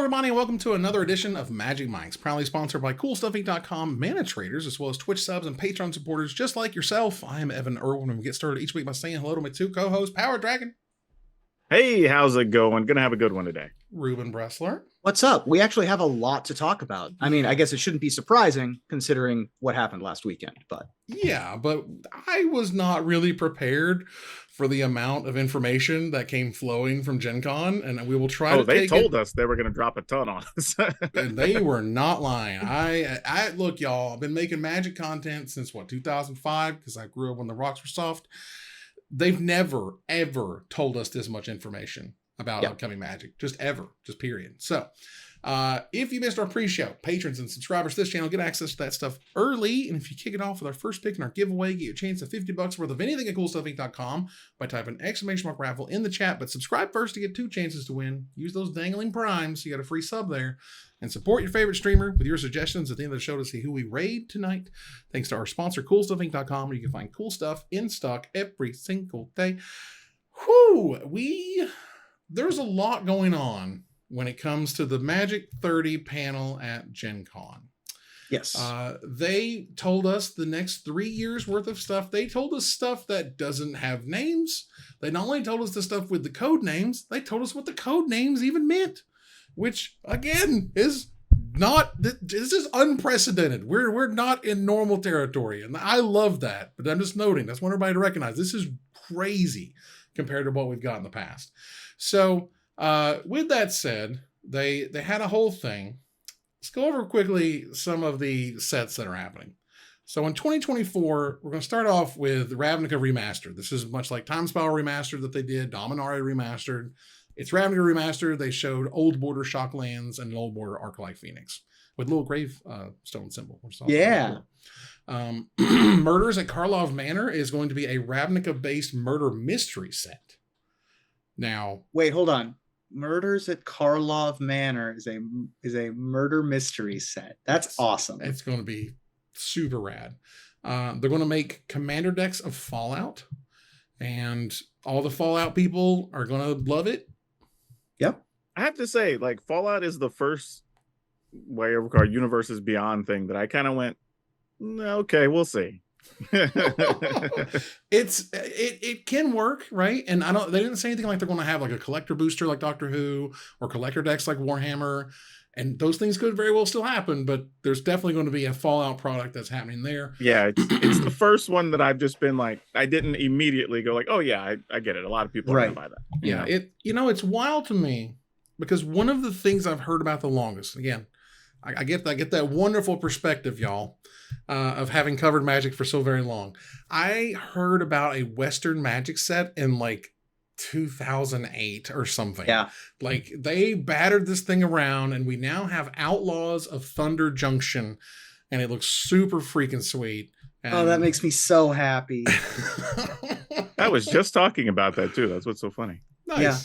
everybody, and welcome to another edition of Magic Minds, proudly sponsored by CoolStuffInc.com, Mana Traders, as well as Twitch subs and Patreon supporters just like yourself. I am Evan Irwin, and we get started each week by saying hello to my two co-hosts, Power Dragon. Hey, how's it going? Gonna have a good one today. Ruben Bressler. What's up? We actually have a lot to talk about. I mean, I guess it shouldn't be surprising considering what happened last weekend, but... Yeah, but I was not really prepared for the amount of information that came flowing from Gen Con, and we will try to they told us they were going to drop a ton on us. And they were not lying. I look, y'all, I've been making Magic content since, 2005, because I grew up when the rocks were soft. They've never, ever told us this much information about upcoming Magic. Just ever. Just period. So, if you missed our pre-show, patrons and subscribers to this channel get access to that stuff early. And if you kick it off with our first pick in our giveaway, get your chance at $50 worth of anything at CoolStuffInc.com by typing ! raffle in the chat. But subscribe first to get 2 chances to win. Use those dangling primes. You got a free sub there. And support your favorite streamer with your suggestions at the end of the show to see who we raid tonight. Thanks to our sponsor, CoolStuffInc.com, where you can find cool stuff in stock every single day. Whew, there's a lot going on when it comes to the Magic 30 panel at Gen Con. Yes. They told us the next 3 years worth of stuff. They told us stuff that doesn't have names. They not only told us the stuff with the code names, they told us what the code names even meant. Which, again, is not, this is unprecedented. We're not in normal territory. And I love that. But I'm just noting, that's what everybody to recognize. This is crazy compared to what we've got in the past. So, with that said, they had a whole thing. Let's go over quickly some of the sets that are happening. So in 2024, we're going to start off with Ravnica Remastered. This is much like Timespell Remastered that they did, Dominaria Remastered. It's Ravnica Remastered. They showed Old Border Shocklands and an Old Border Arclight Phoenix with a little grave stone symbol. Yeah. Murders at Karlov Manor is going to be a Ravnica-based murder mystery set. Now, wait, hold on. Murders at Karlov Manor is a murder mystery set. That's awesome. It's going to be super rad. They're going to make commander decks of Fallout, and all the Fallout people are going to love it. Yep. I have to say, like, Fallout is the first our Universes Beyond thing that I kind of went, okay, we'll see. It can work, right? And they didn't say anything like they're going to have like a collector booster like Doctor Who or collector decks like Warhammer, and those things could very well still happen, but there's definitely going to be a Fallout product that's happening there. Yeah, it's the first one that I've just been like, I didn't immediately go like, oh yeah, I get it. A lot of people are going to buy that. Yeah, it's wild to me because one of the things I've heard about the longest, again, I get that wonderful perspective, y'all, of having covered Magic for so very long. I heard about a Western Magic set in like 2008 or something. Yeah. Like they battered this thing around, and we now have Outlaws of Thunder Junction, and it looks super freaking sweet. And oh, that makes me so happy. I was just talking about that too. That's what's so funny. Nice. Yeah.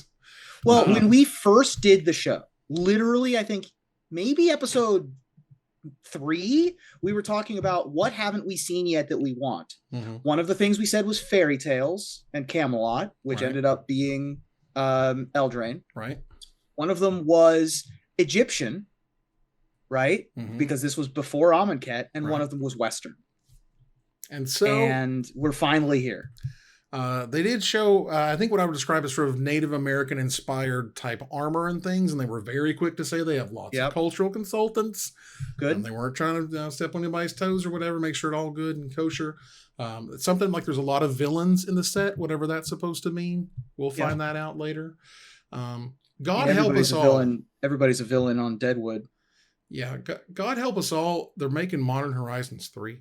Well, when we first did the show, literally, I think maybe episode 3, we were talking about what haven't we seen yet that we want. Mm-hmm. One of the things we said was Fairy Tales and Camelot, which ended up being Eldraine. Right. One of them was Egyptian, right? Mm-hmm. Because this was before Amonkhet, and one of them was Western. And we're finally here. They did show, I think what I would describe as sort of Native American inspired type armor and things. And they were very quick to say they have lots of cultural consultants. Good. And they weren't trying to step on anybody's toes or whatever, make sure it all good and kosher. It's something like there's a lot of villains in the set, whatever that's supposed to mean. We'll find that out later. God help us all. Everybody's a villain on Deadwood. Yeah. God help us all. They're making Modern Horizons 3.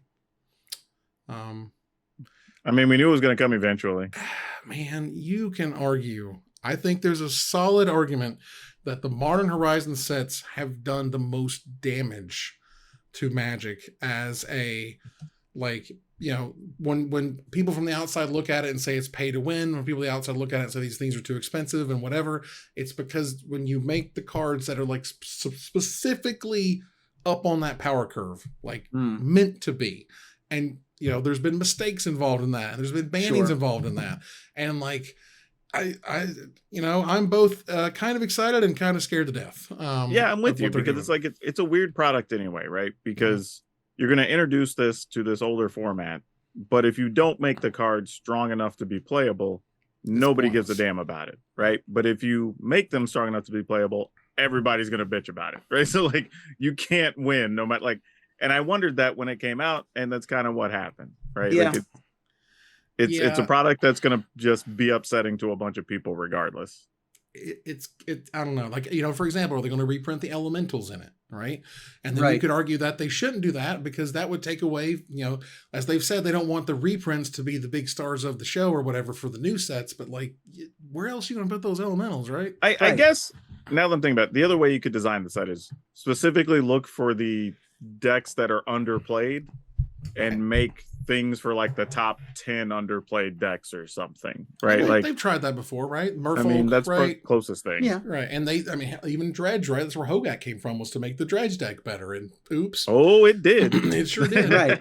I mean, we knew it was going to come eventually. Man, you can argue. I think there's a solid argument that the Modern Horizon sets have done the most damage to Magic as a, like, you know, when people from the outside look at it and say it's pay to win, when people on the outside look at it and say these things are too expensive and whatever, it's because when you make the cards that are like specifically up on that power curve, like meant to be, and you know, there's been mistakes involved in that. There's been bannings involved in that. And like, I'm both kind of excited and kind of scared to death. Yeah, I'm with you because it's like it's a weird product anyway, right? Because you're going to introduce this to this older format, but if you don't make the cards strong enough to be playable, nobody gives a damn about it, right? But if you make them strong enough to be playable, everybody's going to bitch about it, right? So like you can't win no matter like, and I wondered that when it came out, and that's kind of what happened, right? Yeah. Like it's a product that's going to just be upsetting to a bunch of people regardless. It's I don't know, like, for example, are they going to reprint the elementals in it, right? And then Right. you could argue that they shouldn't do that because that would take away, as they've said, they don't want the reprints to be the big stars of the show or whatever for the new sets, but like, where else are you going to put those elementals, right? I guess now that I'm thinking about it, the other way you could design the set is specifically look for the decks that are underplayed and make things for like the top 10 underplayed decks or something, right? Like they've tried that before, right? Merfolk, I mean, that's right? the closest thing. Yeah. Right. And even Dredge, right? That's where Hogak came from, was to make the Dredge deck better. And oops. Oh, it did. It sure did. Right.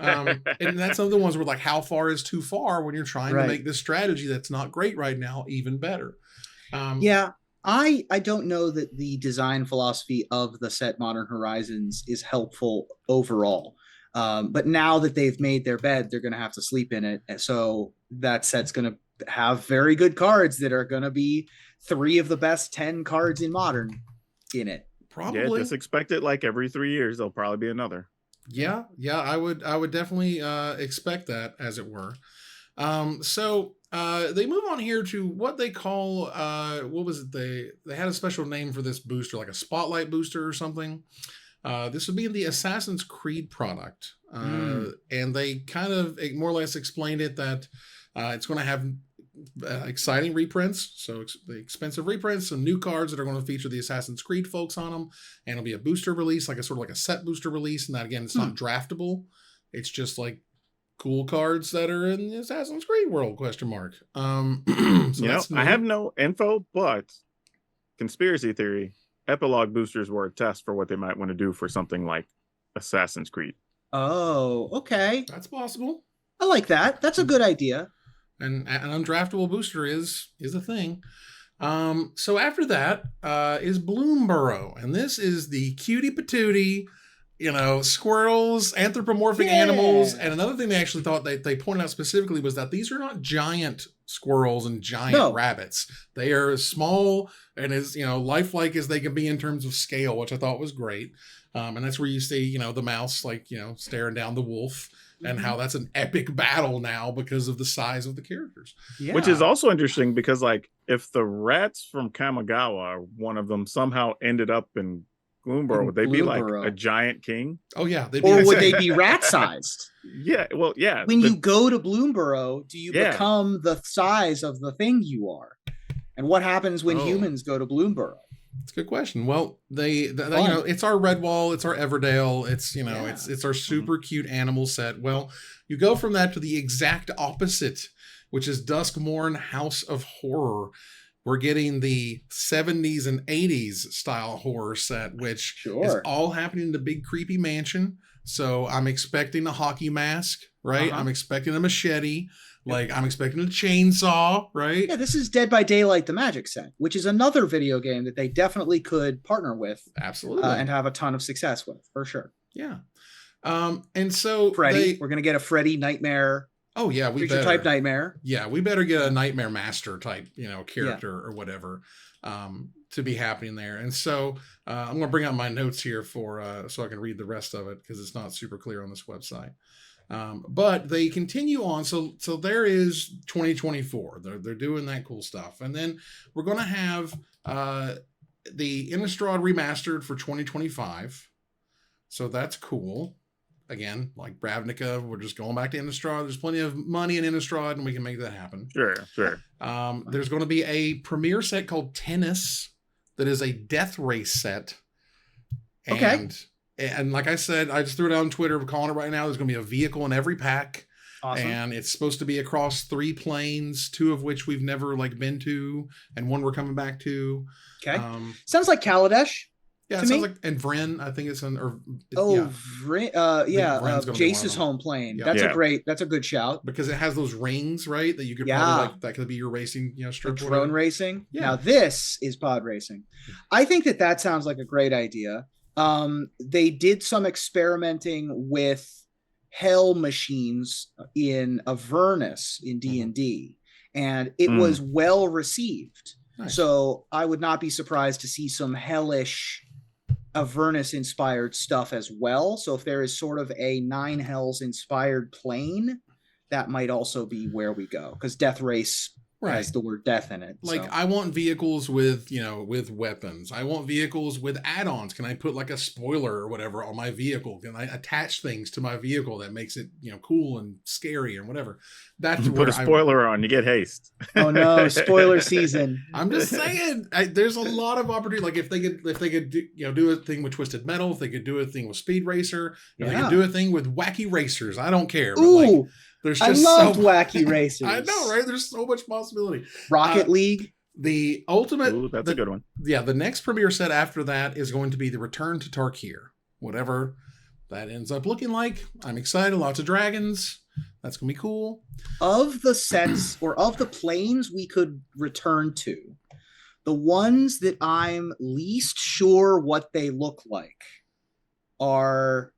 And that's some of the ones where like, how far is too far when you're trying Right. to make this strategy that's not great right now even better. Yeah. I don't know that the design philosophy of the set Modern Horizons is helpful overall. But now that they've made their bed, they're going to have to sleep in it. And so that set's going to have very good cards that are going to be 3 of the best 10 cards in Modern in it. Probably. Yeah, just expect it like every 3 years. There'll probably be another. Yeah. I would definitely expect that, as it were. So they move on here to what they call, what was it? They had a special name for this booster, like a spotlight booster or something. This would be the Assassin's Creed product. And they kind of more or less explained it that it's going to have exciting reprints. So the expensive reprints, some new cards that are going to feature the Assassin's Creed folks on them. And it'll be a booster release, like a sort of like a set booster release. And that, again, it's not draftable. It's just like cool cards that are in the Assassin's Creed world, ? So I have no info, but conspiracy theory, epilogue boosters were a test for what they might want to do for something like Assassin's Creed. Oh, okay. That's possible. I like that. That's a good idea. And an undraftable booster is a thing. So after that is Bloomburrow. And this is the cutie patootie, squirrels, anthropomorphic animals. And another thing they actually thought they pointed out specifically was that these are not giant squirrels and giant rabbits. They are as small and as, lifelike as they can be in terms of scale, which I thought was great. And that's where you see, the mouse, staring down the wolf. And how that's an epic battle now because of the size of the characters. Yeah. Which is also interesting because, if the rats from Kamigawa, one of them, somehow ended up in Bloomburrow, would they be like a giant king? Oh, yeah. Or would they be rat-sized? Yeah, well, yeah. When you go to Bloomburrow, do you become the size of the thing you are? And what happens when humans go to Bloomburrow? It's a good question. Well, it's our Redwall, it's our Everdale, it's it's our super cute animal set. Well, you go from that to the exact opposite, which is Duskmoone House of Horror. We're getting the 70s and 80s style horror set, which is all happening in the big creepy mansion. So I'm expecting a hockey mask, right? I'm expecting a machete. I'm expecting a chainsaw, right? Yeah, this is Dead by Daylight, the Magic set, which is another video game that they definitely could partner with. Absolutely. And have a ton of success with, for sure. Yeah. And so Freddy, we're going to get a Freddy Nightmare. Oh, yeah. We better. Type Nightmare. Yeah, we better get a Nightmare Master type, character or whatever to be happening there. And so I'm going to bring out my notes here so I can read the rest of it because it's not super clear on this website. But they continue on. So there is 2024. They're doing that cool stuff. And then we're going to have the Innistrad remastered for 2025. So that's cool. Again, like Ravnica, we're just going back to Innistrad. There's plenty of money in Innistrad and we can make that happen. Sure. There's going to be a premiere set called Tennis that is a death race set. And like I said, I just threw it out on Twitter. We're calling it right now. There's going to be a vehicle in every pack. Awesome. And it's supposed to be across 3 planes, 2 of which we've never been to, and 1 we're coming back to. Okay. Sounds like Kaladesh. Yeah, it sounds like, and Vryn, I think it's on, or Vryn, Jace's home plane. Yeah. That's a good shout. Because it has those rings, right? That you could probably like, that could be your racing, strip. Drone racing. Yeah. Now this is pod racing. I think that sounds like a great idea. They did some experimenting with hell machines in Avernus in D&D, and it was well received. Nice. So I would not be surprised to see some hellish Avernus inspired stuff as well. So if there is sort of a Nine Hells inspired plane, that might also be where we go, because Death Race has the word death in it. Like, I want vehicles with, with weapons. I want vehicles with add-ons. Can I put like a spoiler or whatever on my vehicle? Can I attach things to my vehicle that makes it, cool and scary and whatever? That's you put a spoiler on, you get haste. Oh no, spoiler season. I'm just saying, there's a lot of opportunity. Like if they could do a thing with Twisted Metal, if they could do a thing with Speed Racer, if they could do a thing with Wacky Racers, I don't care. Ooh. But there's just I loved Wacky Racers. I know, right? There's so much possibility. Rocket League. The ultimate... Ooh, that's a good one. Yeah, the next premiere set after that is going to be the Return to Tarkir. Whatever that ends up looking like. I'm excited. Lots of dragons. That's going to be cool. Of the sets, or of the planes we could return to, the ones that I'm least sure what they look like are...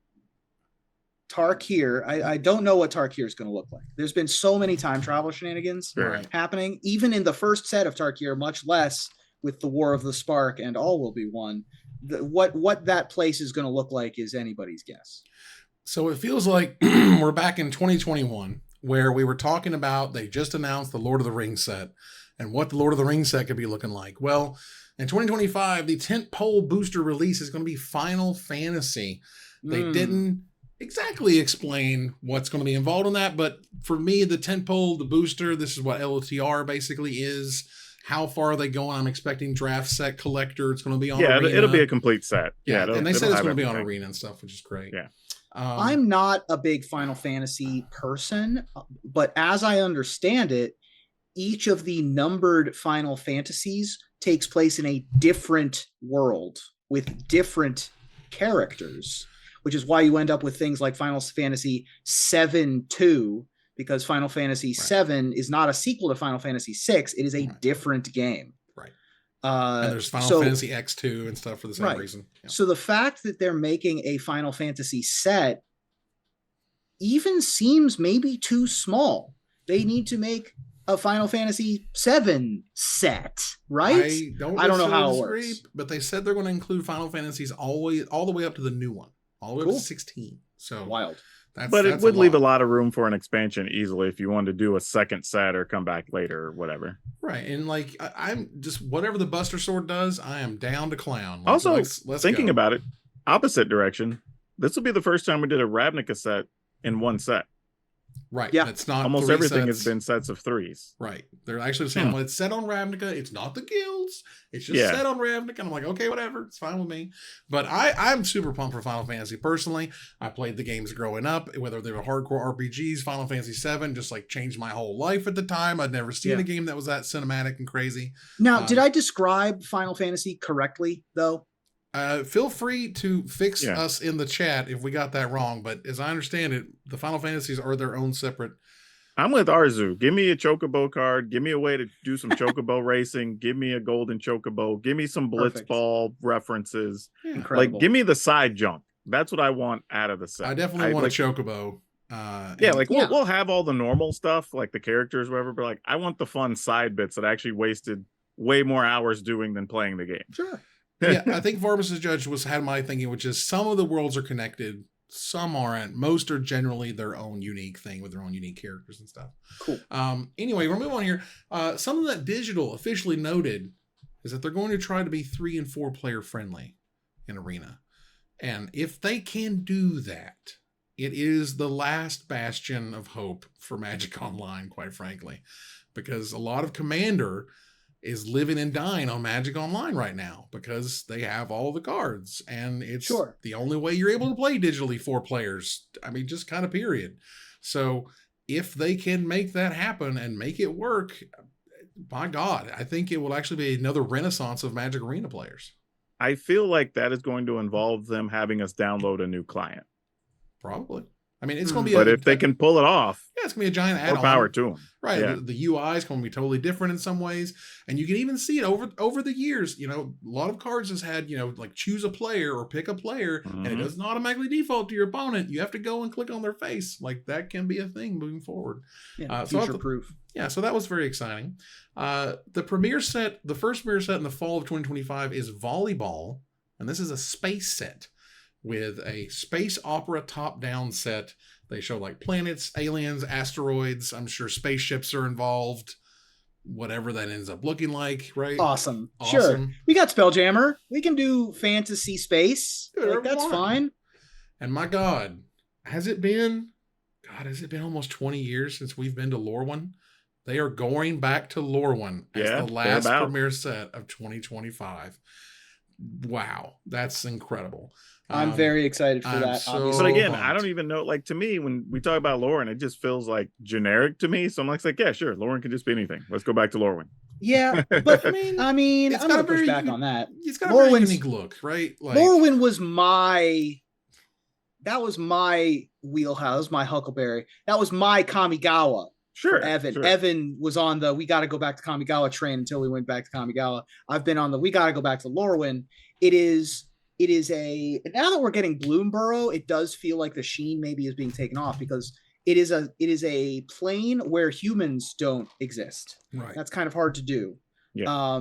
Tarkir. I don't know what Tarkir is going to look like. There's been so many time travel shenanigans happening, even in the first set of Tarkir, much less with the War of the Spark and All Will Be One. What that place is going to look like is anybody's guess. So it feels like we're back in 2021, where we were talking about, they just announced the Lord of the Rings set and what the Lord of the Rings set could be looking like. Well, in 2025, the tentpole booster release is going to be Final Fantasy. They didn't exactly explain what's going to be involved in that, but for me, the tentpole, the booster, this is what LOTR basically is. How far are they going? I'm expecting draft set collector. It's going to be on Arena. It'll be a complete set. Yeah, and they said it's going to be on Arena and stuff, which is great. Yeah. I'm not a big Final Fantasy person, but as I understand it, each of the numbered Final Fantasies takes place in a different world with different characters, which is why you end up with things like Final Fantasy 7-2, because Final Fantasy 7 is not a sequel to Final Fantasy 6. It is a different game. Right. And there's Final Fantasy X2 and stuff for the same reason. Yeah. So the fact that they're making a Final Fantasy set even seems maybe too small. They need to make a Final Fantasy 7 set, right? I don't know how it works. But they said they're going to include Final Fantasies all the way up to the new one. All the way up to 16. So wild. But it would leave a lot of room for an expansion easily if you wanted to do a second set or come back later or whatever. Right. And like, I'm just, whatever the Buster Sword does, I am down to clown. Like, also, let's thinking about it, opposite direction, this will be the first time we did a Ravnica set in one set. Right. Yeah. It's not almost everything has been sets of threes. Right. They're actually saying, well, it's set on Ravnica. It's not the guilds. It's just set on Ravnica. And I'm like, okay, whatever. It's fine with me. But I'm super pumped for Final Fantasy personally. I played the games growing up, whether they were hardcore RPGs. Final Fantasy 7 just like changed my whole life at the time. I'd never seen a game that was that cinematic and crazy. Now, did I describe Final Fantasy correctly though? Feel free to fix us in the chat if we got that wrong. But as I understand it, the Final Fantasies are their own separate. I'm with Arzu. Give me a Chocobo card. Give me a way to do some Chocobo racing. Give me a golden Chocobo. Give me some Blitzball references. Incredible. Like, give me the side junk. That's what I want out of the set. I definitely want a Chocobo. We'll have all the normal stuff, like the characters, whatever. But like, I want the fun side bits that I actually wasted way more hours doing than playing the game. Sure. Yeah, I think Varmus's Judge had my thinking, which is some of the worlds are connected, some aren't. Most are generally their own unique thing with their own unique characters and stuff. Cool. Anyway, we'll move on here. Something that Digital officially noted is that they're going to try to be 3 and 4 player friendly in Arena. And if they can do that, it is the last bastion of hope for Magic Online, quite frankly, because a lot of Commander is living and dying on Magic Online right now because they have all the cards, and it's the only way you're able to play digitally 4 players. I mean, just kind of period. So if they can make that happen and make it work, my God, I think it will actually be another renaissance of Magic Arena players. I feel like that is going to involve them having us download a new client. Probably. I mean, it's going to be. But if they can pull it off, yeah, it's going to be a giant add-on. more power to them. Right. Yeah. The UI is going to be totally different in some ways. And you can even see it over the years. You know, a lot of cards has had, you know, like choose a player or pick a player, and it doesn't automatically default to your opponent. You have to go and click on their face. Like that can be a thing moving forward. Yeah, future proof. Yeah, so that was very exciting. The premiere set, the first premiere set in the fall of 2025 is Volleyball. And this is a space set with a space opera top-down set. They show like planets, aliens, asteroids. I'm sure spaceships are involved. Whatever that ends up looking like, right? Awesome. Sure. We got Spelljammer. We can do fantasy space. Like, that's fine. And my God, has it been almost 20 years since we've been to Lorwyn? They are going back to Lorwyn as the last premiere set of 2025. Wow, that's incredible. I'm very excited for that. But again, pumped. I don't even know. Like, to me, when we talk about Lorwyn, it just feels like generic to me. So I'm like, yeah, sure, Lorwyn can just be anything. Let's go back to Lorwyn. Yeah, but I mean, I'm gonna push back on that. It's got a very unique look, right? Like, Lorwyn was my wheelhouse, my Huckleberry. That was my Kamigawa. Sure. Evan. Sure. Evan was on the we got to go back to Kamigawa train until we went back to Kamigawa. I've been on the we got to go back to Lorwyn. It is a now that we're getting Bloomburrow, it does feel like the sheen maybe is being taken off because it is a plane where humans don't exist. Right. That's kind of hard to do. Yeah.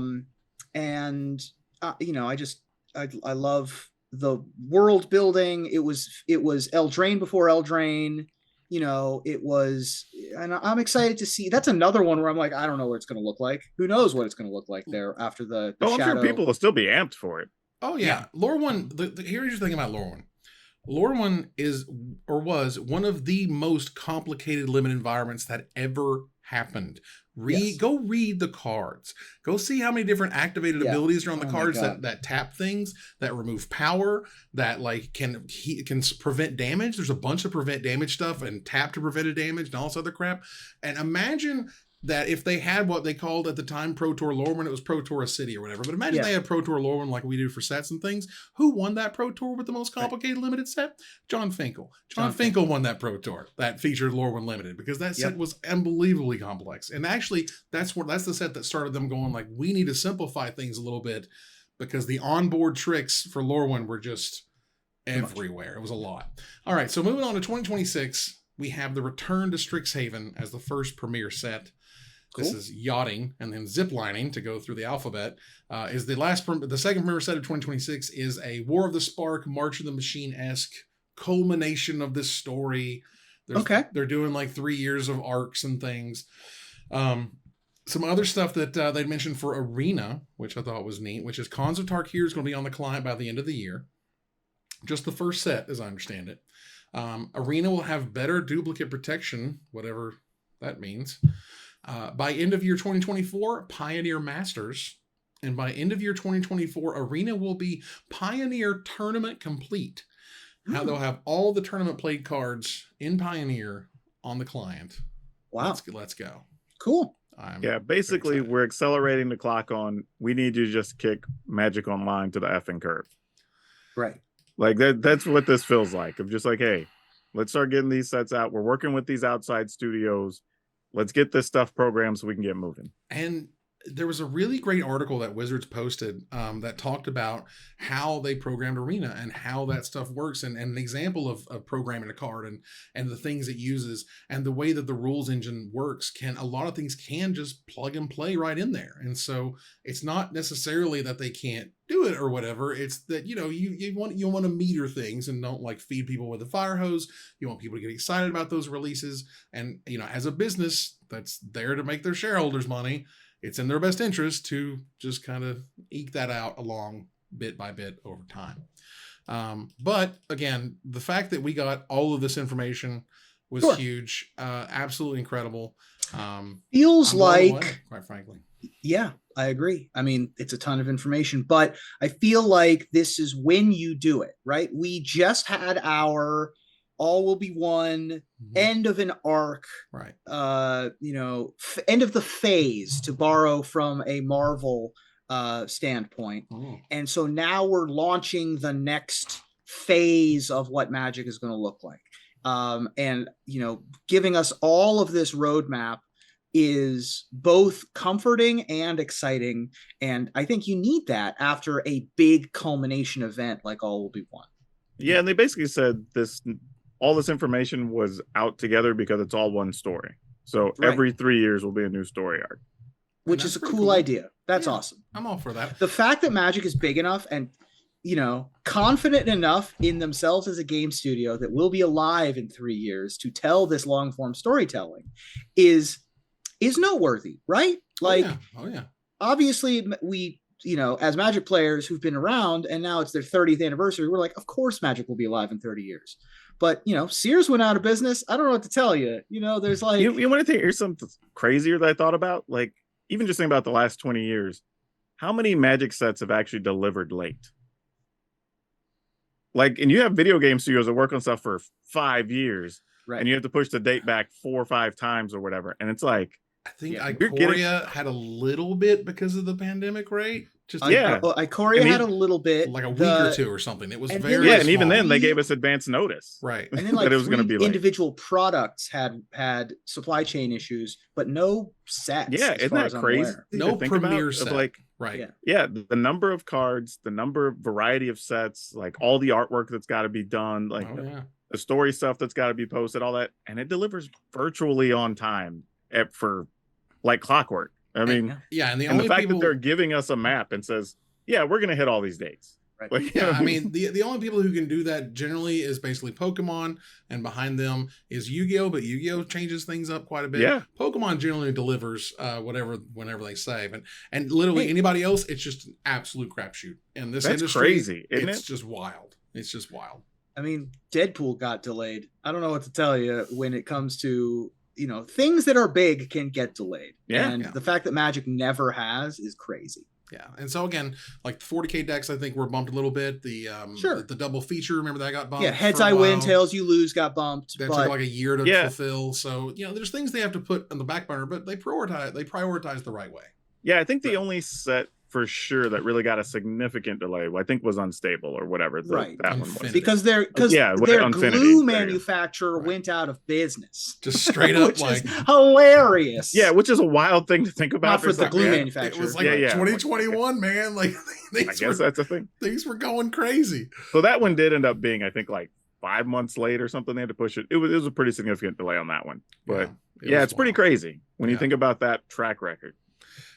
You know, I love the world building. It was Eldraine before Eldraine. You know, it was, and I'm excited to see. That's another one where I'm like, I don't know what it's going to look like. Who knows what it's going to look like there after the I'm sure people will still be amped for it. Oh yeah, Lorwyn. Here's the thing about Lorwyn. Lorwyn is or was one of the most complicated limit environments that ever happened. Go read the cards. Go see how many different activated abilities are on the cards that tap things, that remove power, that like can prevent damage. There's a bunch of prevent damage stuff and tap to prevent damage and all this other crap. And imagine that if they had what they called at the time Pro Tour Lorwyn, it was Pro Tour a city or whatever. But imagine they had Pro Tour Lorwyn like we do for sets and things. Who won that Pro Tour with the most complicated limited set? John Finkel. John Finkel won that Pro Tour that featured Lorwyn Limited because that set was unbelievably complex. And actually, that's the set that started them going like, we need to simplify things a little bit because the onboard tricks for Lorwyn were just everywhere. It was a lot. All right, so moving on to 2026, we have the Return to Strixhaven as the first premiere set. Cool. This is yachting and then ziplining to go through the alphabet. Is the second premiere set of 2026 is a War of the Spark, March of the Machine-esque culmination of this story. They're doing like 3 years of arcs and things. Some other stuff that they mentioned for Arena, which I thought was neat, which is Cons of Tarkir is going to be on the client by the end of the year. Just the first set, as I understand it. Arena will have better duplicate protection, whatever that means. By end of year 2024, Pioneer Masters. And by end of year 2024, Arena will be Pioneer Tournament complete. Now they'll have all the tournament played cards in Pioneer on the client. Wow. Let's go. Cool. Basically, we're accelerating the clock on, we need you to just kick Magic Online to the effing curb. Right. Like that's what this feels like. I'm just like, hey, let's start getting these sets out. We're working with these outside studios. Let's get this stuff programmed so we can get moving. And there was a really great article that Wizards posted that talked about how they programmed Arena and how that stuff works and an example of programming a card and the things it uses and the way that the rules engine works. A lot of things can just plug and play right in there. And so it's not necessarily that they can't do it or whatever. It's that, you know, you want to meter things and don't like feed people with a fire hose. You want people to get excited about those releases. And, you know, as a business that's there to make their shareholders money, it's in their best interest to just kind of eke that out along bit by bit over time. But again, the fact that we got all of this information was huge. Absolutely incredible. Feels like, away, quite frankly. Yeah, I agree. I mean, it's a ton of information, but I feel like this is when you do it, right? We just had our all will be one, end of an arc, right? You know, end of the phase, to borrow from a Marvel standpoint. Oh. And so now we're launching the next phase of what Magic is going to look like. And, giving us all of this roadmap is both comforting and exciting. And I think you need that after a big culmination event like All Will Be One. Yeah, and they basically said all this information was out together because it's all one story. So every 3 years will be a new story arc. Which is a cool idea. That's awesome. I'm all for that. The fact that Magic is big enough and, confident enough in themselves as a game studio that will be alive in 3 years to tell this long form storytelling is noteworthy, right? Like, oh yeah. Obviously we, as Magic players who've been around and now it's their 30th anniversary, we're like, of course Magic will be alive in 30 years. But, Sears went out of business. I don't know what to tell you. There's like... You want to think, here's something crazier that I thought about? Like, even just think about the last 20 years. How many Magic sets have actually delivered late? Like, and you have video game studios that work on stuff for 5 years. Right. And you have to push the date back 4 or 5 times or whatever. And it's like... I think Ikoria had a little bit because of the pandemic, right? Ikoria had a little bit, like a week or two or something. It was very and even then they gave us advance notice, right? And then like that it was going to be individual products had supply chain issues, but no sets. Yeah, isn't that crazy? No premier set, like right? Yeah, the number of cards, the number of variety of sets, like all the artwork that's got to be done, like the story stuff that's got to be posted, all that, and it delivers virtually on time for like clockwork. I mean, and the fact that they're giving us a map and says, yeah, we're going to hit all these dates. Right. Like, I mean, the only people who can do that generally is basically Pokemon, and behind them is Yu-Gi-Oh, but Yu-Gi-Oh changes things up quite a bit. Yeah. Pokemon generally delivers whenever they save, and literally anybody else, it's just an absolute crapshoot. And this industry, crazy, isn't it? It's just wild. It's just wild. I mean, Deadpool got delayed. I don't know what to tell you when it comes to things that are big can get delayed. And the fact that Magic never has is crazy. Yeah. And so again, like the 40K decks, I think were bumped a little bit. The double feature, remember that got bumped? Yeah, heads I win, tails you lose got bumped. That took like a year to fulfill. So, there's things they have to put on the back burner, but they prioritize the right way. Yeah, I think the only set for sure that really got a significant delay, I think, was Unstable or whatever. That one was. Because their glue manufacturer went out of business. Just straight up, like hilarious. Yeah, which is a wild thing to think about. Not for the glue manufacturer. It was like 2021, man. Like I guess that's a thing. Things were going crazy. So that one did end up being, I think, like 5 months late or something. They had to push it. It was a pretty significant delay on that one. But it's pretty crazy when you think about that track record.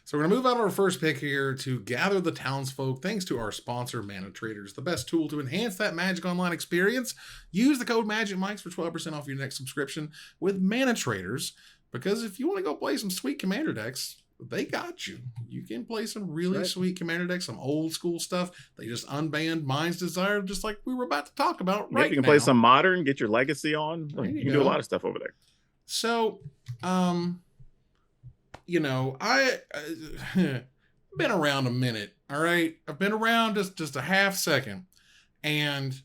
So we're going to move on to our first pick here to gather the townsfolk thanks to our sponsor, Mana Traders, the best tool to enhance that Magic Online experience. Use the code MAGICMICS for 12% off your next subscription with Mana Traders, because if you want to go play some sweet Commander decks, they got you. You can play some really sweet Commander decks, some old school stuff. They just unbanned Mind's Desire, just like we were about to talk about right now. You can play some Modern, get your Legacy on. You can do a lot of stuff over there. So, I've been around a minute, all right? I've been around just a half second, and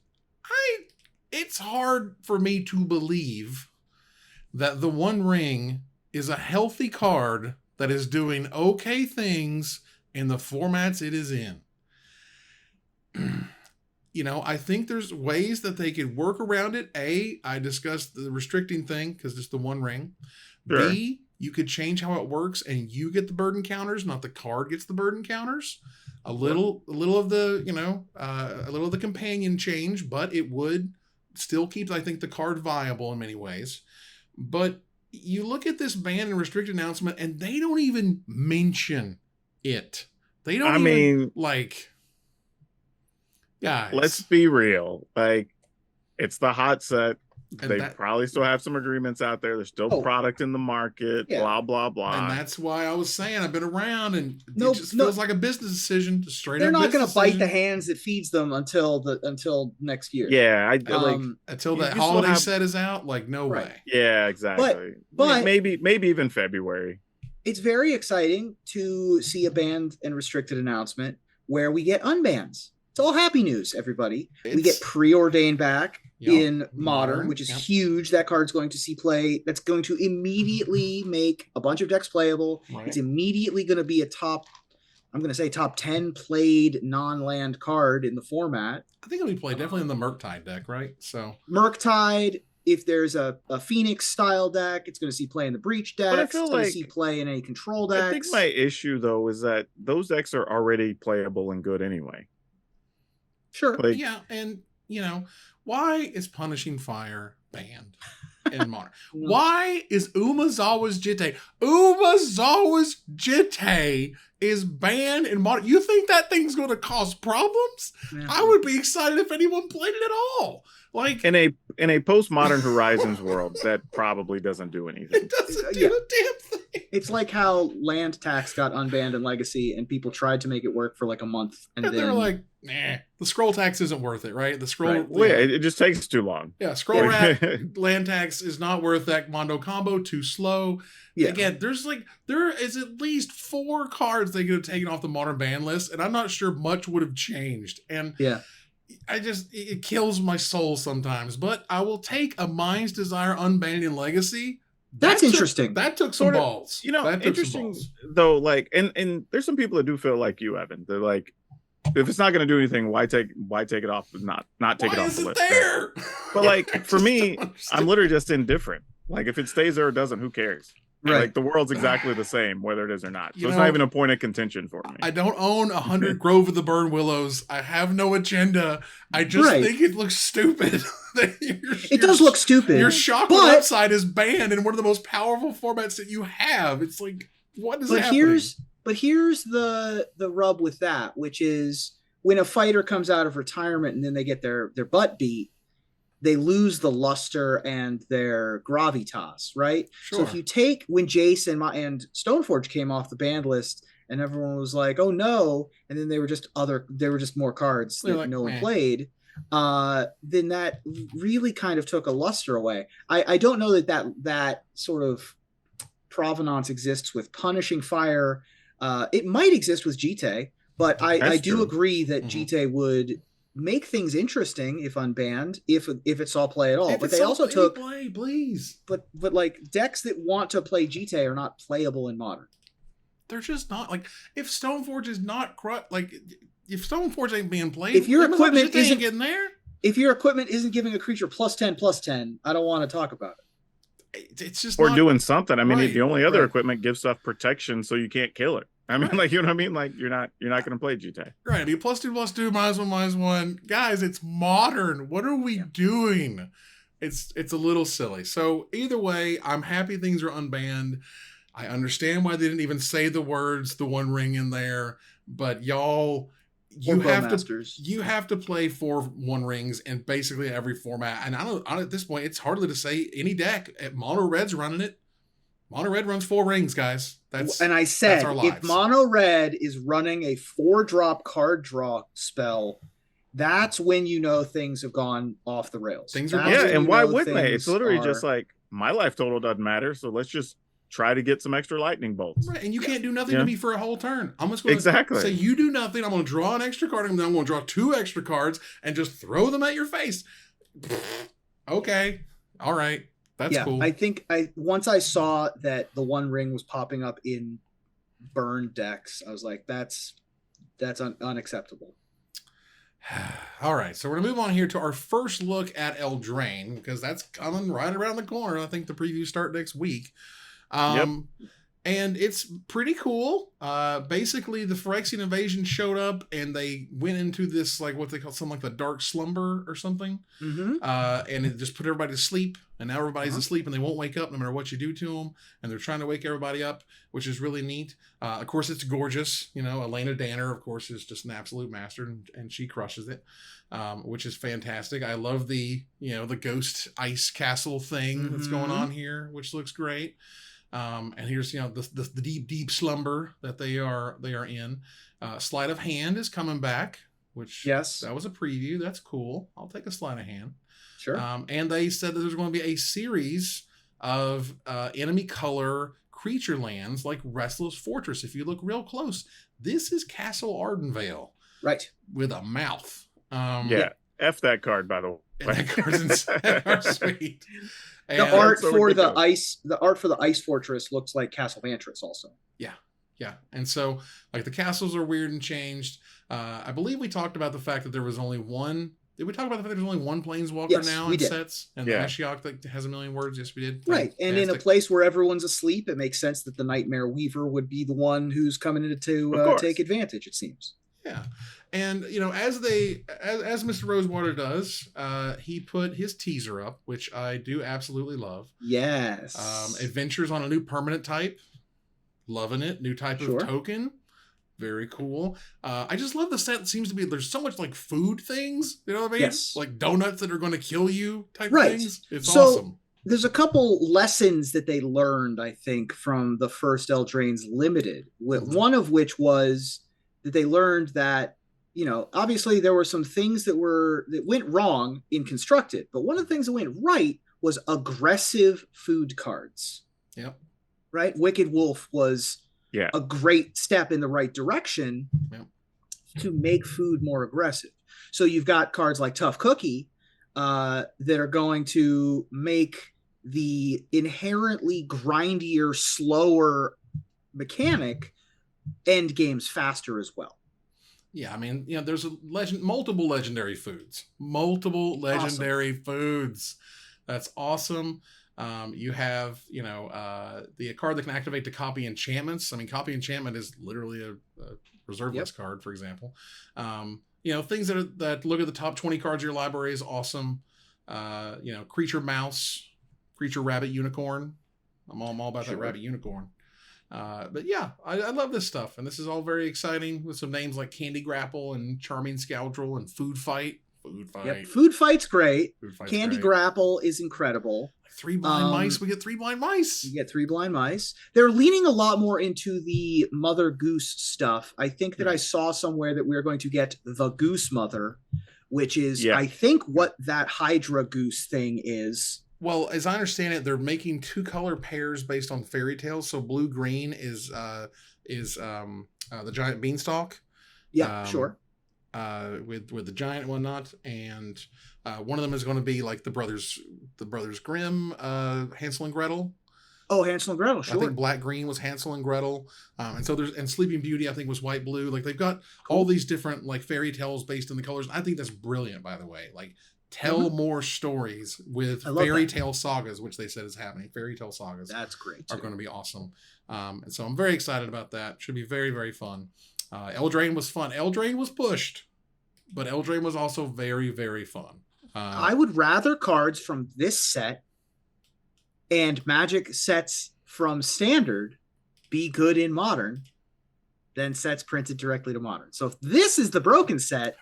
it's hard for me to believe that the One Ring is a healthy card that is doing okay things in the formats it is in. I think there's ways that they could work around it. A, I discussed the restricting thing because it's the One Ring. Sure. B, you could change how it works and you get the burden counters, not the card gets the burden counters. A little of the, a little of the companion change, but it would still keep, I think, the card viable in many ways. But you look at this ban and restricted announcement and they don't even mention it. They don't guys. Let's be real. Like, it's the hot set. They probably still have some agreements out there. There's still product in the market, blah, blah, blah. And that's why I was saying I've been around, and it just feels like a business decision. They're not going to bite the hands that feeds them until next year. Yeah. Until that holiday set is out, no way. Yeah, exactly. But maybe even February. It's very exciting to see a banned and restricted announcement where we get unbans. It's all happy news, everybody. We get Preordained back in Modern, which is huge. That card's going to see play. That's going to immediately make a bunch of decks playable. Right. It's immediately going to be a top I'm going to say top 10 played non-land card in the format. I think it'll be played definitely in the Murktide deck, right? So Murktide, if there's a Phoenix style deck, it's going to see play in the Breach decks. But I feel it's going to see play in any control decks. I think my issue though is that those decks are already playable and good anyway. Sure. Like, yeah, and why is Punishing Fire banned in Modern? Why is Umazawa's Jitte? Umazawa's Jitte is banned in Modern. You think that thing's going to cause problems? Yeah. I would be excited if anyone played it at all. Like in a postmodern Horizons world, that probably doesn't do anything. It doesn't do a damn thing. It's like how land tax got unbanned in Legacy, and people tried to make it work for like a month, and then they're like, "Nah, the scroll tax isn't worth it." Right? The scroll, right. Well, it just takes too long. Yeah, scroll rat land tax is not worth that Mondo combo. Too slow. Yeah. Again, there is at least 4 cards they could have taken off the modern ban list, and I'm not sure much would have changed. And yeah. It kills my soul sometimes, but I will take a Mind's Desire unbanned in Legacy. That's interesting. That took some balls. Interesting though. Like, and there's some people that do feel like you, Evan. They're like, if it's not going to do anything, why take it off? Not take it off the list. There? But like for me, I'm literally just indifferent. Like if it stays there or doesn't, who cares? Right. Like the world's exactly the same, whether it is or not. So it's not even a point of contention for me. I don't own 100 Grove of the Burn Willows. I have no agenda. I just think it looks stupid. It does look stupid. Your Shock with Upside is banned in one of the most powerful formats that you have. It's like, what is happening? Here's the rub with that, which is when a fighter comes out of retirement and then they get their butt beat, they lose the luster and their gravitas, right? Sure. So if you take when Jace and Stoneforge came off the banned list and everyone was like, oh no, and then they were just more cards that no one played, then that really kind of took a luster away. I don't know that sort of provenance exists with Punishing Fire. It might exist with Jitte, but I do agree that Jitte would make things interesting if unbanned, if it saw play at all. But they also took play, please. But like decks that want to play Jitte are not playable in Modern. They're just not. Like if Stoneforge is not if Stoneforge ain't being played, if your equipment isn't getting there, if your equipment isn't giving a creature +10/+10, I don't want to talk about it. It's just doing something. I mean, the only other equipment gives stuff protection, so you can't kill it. I mean, like, you know what I mean? Like, you're not going to play Jitte. Right. You +2/+2, -1/-1. Guys, it's Modern. What are we doing? It's a little silly. So either way, I'm happy things are unbanned. I understand why they didn't even say the words, the One Ring in there, but y'all, you have to play 4 One Rings in basically every format. And at this point, it's hardly to say any deck. Mono Red's running it. Mono Red runs 4 rings, guys. I said, if Mono Red is running a 4-drop card draw spell, that's when you know things have gone off the rails. And why wouldn't they? It's literally just like, my life total doesn't matter, so let's just try to get some extra lightning bolts. Right, and you can't do nothing to me for a whole turn. I'm just going to say, you do nothing, I'm going to draw an extra card, and then I'm going to draw 2 extra cards and just throw them at your face. Okay, all right. That's cool. I think once I saw that the One Ring was popping up in burn decks, I was like, that's unacceptable. All right, so we're gonna move on here to our first look at Eldraine, because that's coming right around the corner. I think the previews start next week. And it's pretty cool. Basically, the Phyrexian Invasion showed up, and they went into this, like, what they call something like the Dark Slumber or something. Mm-hmm. And it just put everybody to sleep, and now everybody's asleep, and they won't wake up no matter what you do to them. And they're trying to wake everybody up, which is really neat. Of course, it's gorgeous. Elena Danner, of course, is just an absolute master, and she crushes it, which is fantastic. I love the ghost ice castle thing that's going on here, which looks great. And here's the deep slumber that they are in. Sleight of Hand is coming back, which that was a preview. That's cool. I'll take a sleight of hand. Sure. And they said that there's going to be a series of enemy color creature lands like Restless Fortress. If you look real close, this is Castle Ardenvale, right, with a mouth. F that card, by the way. That card's sweet. The art for the ice fortress looks like Castle Mantras also. Yeah. Yeah. And so like the castles are weird and changed. I believe we talked about the fact that there was only one. Did we talk about the fact that there's only one planeswalker now in sets? And the Ashiok that has a million words? Yes, we did. Right. And in a place where everyone's asleep, it makes sense that the Nightmare Weaver would be the one who's coming in to take advantage, it seems. Yeah. And, you know, as Mr. Rosewater does, he put his teaser up, which I do absolutely love. Yes. Adventures on a new permanent type. Loving it. New type of token. Very cool. I just love the set. It seems to be, there's so much like food things, you know what I mean? Yes. Like donuts that are going to kill you type things. It's awesome. There's a couple lessons that they learned, I think, from the first Eldraine's Limited. One of which was that they learned that, you know, obviously there were some things that went wrong in Constructed, but one of the things that went right was aggressive food cards. Yep. Right? Wicked Wolf was a great step in the right direction to make food more aggressive. So you've got cards like Tough Cookie that are going to make the inherently grindier, slower mechanic end games faster as well. Yeah, I mean, you know, there's multiple legendary foods. Foods. That's awesome. You have, you know, the card that can activate to copy enchantments. I mean, copy enchantment is literally a reserve list card, for example. You know, things that look at the top 20 cards of your library is awesome. You know, creature mouse, creature rabbit unicorn. I'm all about that rabbit unicorn. But yeah, I love this stuff. And this is all very exciting with some names like Candy Grapple and Charming Scoundrel and Food Fight. Yep. Food Fight's great. Candy Grapple is incredible. 3 blind mice. We get 3 blind mice. You get 3 blind mice. They're leaning a lot more into the Mother Goose stuff. I think that I saw somewhere that we're going to get the Goose Mother, which is, I think, what that Hydra Goose thing is. Well, as I understand it, they're making 2 color pairs based on fairy tales. So blue green is the giant beanstalk. Yeah, sure. With the giant and whatnot, and one of them is going to be like the brothers Grimm, Hansel and Gretel. Oh, Hansel and Gretel, sure. I think black green was Hansel and Gretel, and so and Sleeping Beauty I think was white blue. Like they've got all these different like fairy tales based in the colors. I think that's brilliant, by the way. Like tell more stories with fairy tale sagas, which they said is happening. Fairy tale sagas. That's great. Are going to be awesome, and so I'm very excited about that. Should be very, very fun. Eldraine was fun. Eldraine was pushed, but Eldraine was also very, very fun. I would rather cards from this set and Magic sets from Standard be good in Modern than sets printed directly to Modern. So if this is the broken set,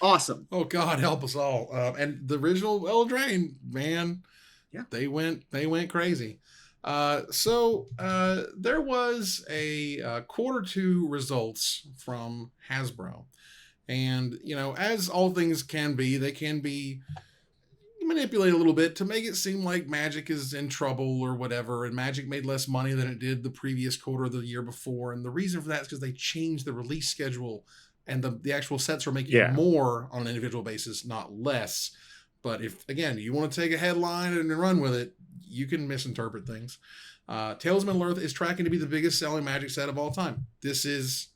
awesome. Oh God, help us all. And the original Eldraine, man, they went crazy. So there was a quarter 2 results from Hasbro, and you know, as all things can be, they can be manipulated a little bit to make it seem like Magic is in trouble or whatever, and Magic made less money than it did the previous quarter of the year before. And the reason for that is because they changed the release schedule, and the actual sets are making more on an individual basis, not less. But if, again, you want to take a headline and run with it, you can misinterpret things. Tales of Middle-earth is tracking to be the biggest selling Magic set of all time. This is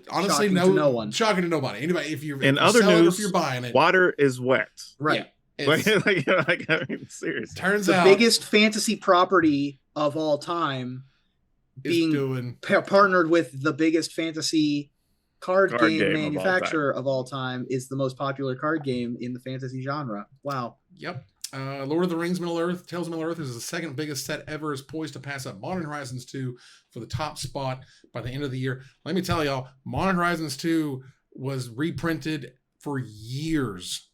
honestly shocking to no one. Shocking to nobody. Anybody, if you're news, if you're buying it, water is wet. Right. Yeah, I mean, seriously. Turns the out biggest fantasy property of all time being partnered with the biggest fantasy card game manufacturer of all time is the most popular card game in the fantasy genre. Wow. Yep. Lord of the Rings Middle-earth, Tales of Middle-earth is the second biggest set ever, is poised to pass up Modern Horizons 2 for the top spot by the end of the year. Let me tell y'all, Modern Horizons 2 was reprinted for years.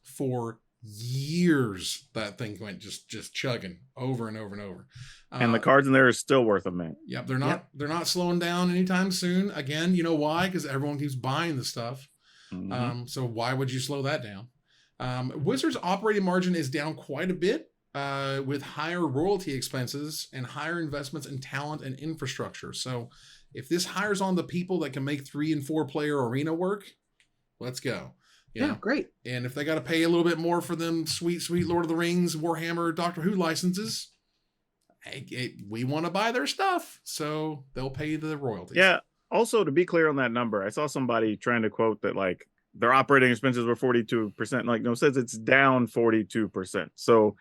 That thing went just chugging over and over and over. And the cards in there are still worth a mint. Yep, they're not slowing down anytime soon. Again, you know why? Because everyone keeps buying the stuff. Mm-hmm. So why would you slow that down? Wizards' operating margin is down quite a bit with higher royalty expenses and higher investments in talent and infrastructure. So if this hires on the people that can make 3 and 4 player arena work, let's go. You know? Great. And if they got to pay a little bit more for them sweet Lord of the Rings, Warhammer, Doctor Who licenses, hey, we want to buy their stuff, so they'll pay the royalties. Yeah. Also, to be clear on that number, I saw somebody trying to quote that like their operating expenses were 42%. Like, no, it says it's down 42%. So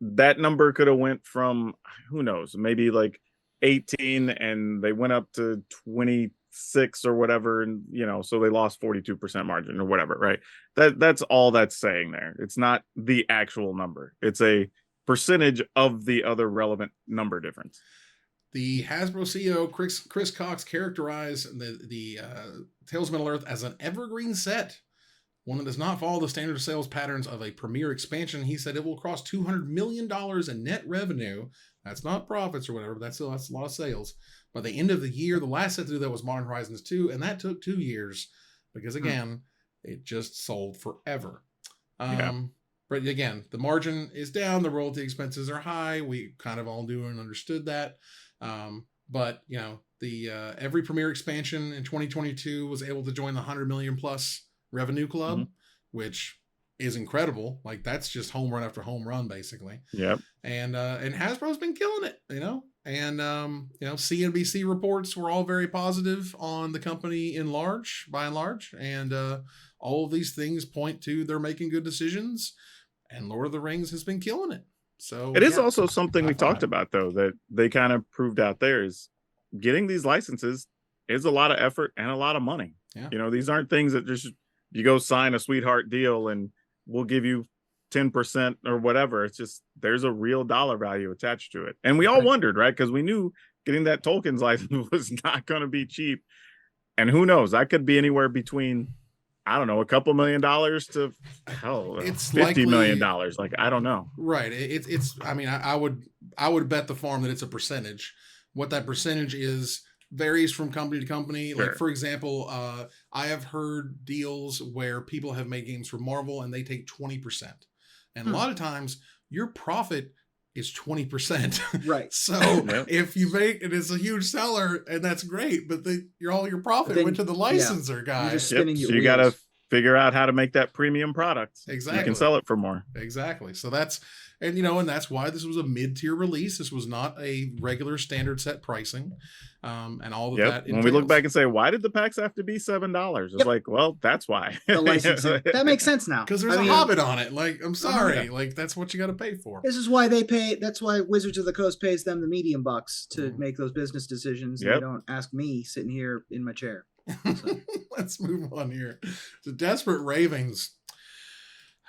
that number could have went from, who knows, maybe like 18 and they went up to 26 or whatever, and so they lost 42% margin or whatever, right? That's all that's saying there. It's not the actual number. It's a percentage of the other relevant number difference. The Hasbro CEO Chris Cox characterized the Tales of Middle-earth as an evergreen set, one that does not follow the standard sales patterns of a premier expansion. He said it will cross $200 million in net revenue. That's not profits or whatever, but that's a lot of sales. By the end of the year, the last set to do that was Modern Horizons 2, and that took 2 years because, again, it just sold forever. But again, the margin is down. The royalty expenses are high. We kind of all knew and understood that. But the every premier expansion in 2022 was able to join the 100 million plus revenue club, which is incredible. Like, that's just home run after home run, basically. Yep. And Hasbro's been killing it, and CNBC reports were all very positive on the company by and large, and all of these things point to they're making good decisions, and Lord of the Rings has been killing it. So it is also something we talked about, though, that they kind of proved out there is getting these licenses is a lot of effort and a lot of money. Yeah. These aren't things that just you go sign a sweetheart deal and we'll give you 10% or whatever. It's just there's a real dollar value attached to it. And we all wondered, right? Because we knew getting that Tolkien's license was not going to be cheap. And who knows? That could be anywhere between, I don't know, a couple $1 million to it's $50 million. Like, I don't know. Right. I mean, I would bet the farm that it's a percentage. What that percentage is varies from company to company. Sure. Like, for example, I have heard deals where people have made games for Marvel and they take 20%. And a lot of times your profit is 20%. Right. So if you make it is a huge seller, and that's great, but all your profit went to the licensor guy. You're just spinning your so you got to figure out how to make that premium product. Exactly. You can sell it for more. Exactly. So that's, and and that's why this was a mid-tier release. This was not a regular standard set pricing. And all of that. When we look back and say, why did the packs have to be $7? It's like, well, that's why. The licensing. That makes sense now. Because there's a Hobbit on it. Like, I'm sorry. Like, that's what you got to pay for. This is why they pay. That's why Wizards of the Coast pays them the medium bucks to make those business decisions. They don't ask me sitting here in my chair. So. Let's move on here. The Desperate Ravens.